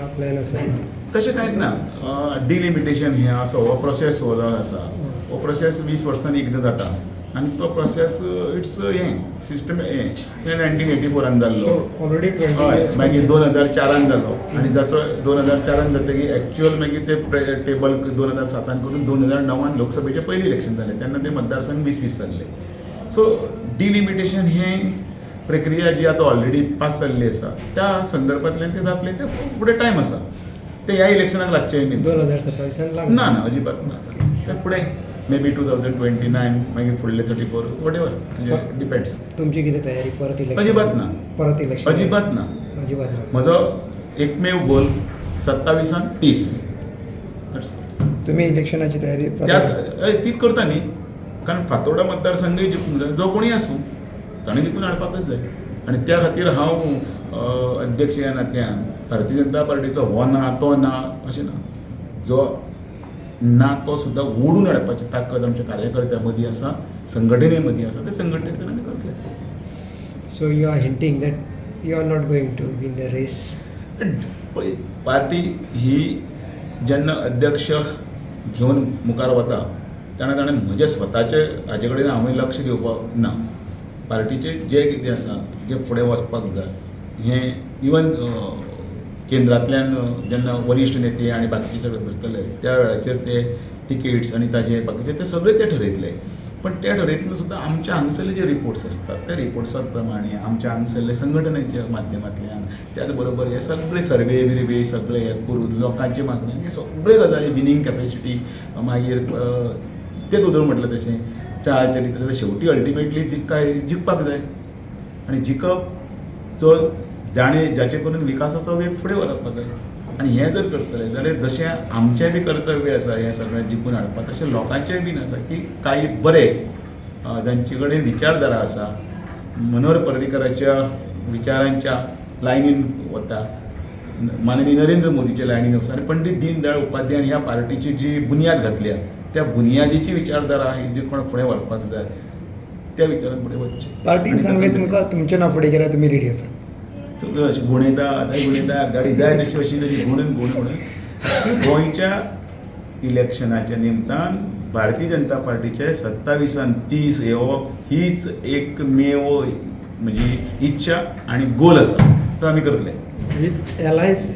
Plan असा तशें कांयच ना. डिलिमिटेशन हें आसा, हो प्रोसेस हो आसा. हो प्रोसेस 20 वर्सांनी एकदां जाता आनी तो प्रोसेस इट्स हें सिस्टम हें 1984 जाल्लो. ऑलरेडी 20 हय, years मागीर 2004 जालो आनी जाचो 2004 जातकीर एक्च्युअल मागीर ते टेबल 2007 करून 2009 लोकसभेचें पयलीं इलेक्शन जालें तेन्ना ते मतदारसंघ 20 जाल्ले. सो डिलिमिटेशन हें प्रक्रिया जी आतां ऑलरेडी पास जाल्ली आसा त्या संदर्भांतल्यान ते जातलें ते फुडें टायम आसा. ते ह्या इलेक्शनाक लागचें न्ही. 2027 ना ना अजिबात ना. ते फुडें मे बी 2029 मागीर फुडले 34 वॉटेवर डिपेंड्स. तुमची कितें तयारी परत इलेक्शन अजिबात ना. परत इलेक्शन अजिबात ना. अजिबात ना. म्हजो एकमेव गोल 27 आनी 30. तुम्ही इलेक्शनाची तयारी तीच करता न्ही. कारण फातोर्डा मतदारसंघय जिखूंक जाय जो कोणी आसूं ताणें जिखून हाडपाकच जाय आनी त्या खातीर हांव अध्यक्ष ह्या नात्यान भारतीय जनता पार्टीचो हो ना तो ना अशें ना. जो ना तो सुद्दां ओडून हाडपाची ताकद आमच्या कार्यकर्त्यां मदीं आसा, संघटने मदीं आसा. ते संघटनेंतल्यान आमी करतले. So you are hinting that you are not going to win the race. पळय पार्टी ही जेन्ना अध्यक्ष घेवन मुखार वता तेन्ना ताणें म्हजें स्वताचे हाजे कडेन हांवें लक्ष दिवपाक ना. पार्टीचें जें कितें आसा जें फुडें वचपाक जाय हें इवन केंद्रांतल्यान जेन्ना वरिश्ठ नेते आनी बाकीचे सगळे बसतले त्या वेळाचेर ते तिकेट्स आनी ताजे बाकीचे ते सगळे ते ठरयतले. पण त्या ठरयतना सुद्दां आमच्या हांगसरले जे रिपोर्ट्स आसतात त्या रिपोर्ट्सा प्रमाणे आमच्या हांगसरले संघटनेच्या माध्यमांतल्यान त्याच बरोबर हे सगळे सर्वे बिर्वे सगळे हे करून लोकांचे मागणी हे सगळे गजाली विनिंग कॅपेसिटी मागीर तें उदोर म्हटलें तशें चाल चरित्र शेवटी अल्टिमेटली जिखपाक जाय आनी जिखप जो जाचे करून विकासाचो वेग फुडें व्हरपाक जाय. आनी हें जर करतले जाल्यार जशें आमचें बी कर्तव्य आसा हें सगळें जिखून हाडपाक तशें लोकांचें बीन आसा की काही बरे जांचे कडेन विचारधारा आसा मनोहर पर्रीकराच्या विचारांच्या लायनीन वता, माननीय नरेंद्र मोदीच्या लायनीन वता आनी पंडीत दीनदयाळ उपाध्यायान ह्या पार्टीची जी बुन्याद घातल्या त्या बुन्यादीची विचारधारा ही जी कोण फुडें व्हरपाक जाय त्या विचारान फुडें वचचें. पार्टीन सांगलें तुमकां तुमचें नांव फुडें केल्यार तुमी रेडी आसा. अशी गुणयता गाडी जाय तशी अशी गुणून गोंयच्या इलेक्शनाच्या निमतान भारतीय जनता पार्टीचे 27 आनी 30 येवप हीच एकमेव म्हजी इच्छा आनी गोल आसा तो आमी करतले. With alliance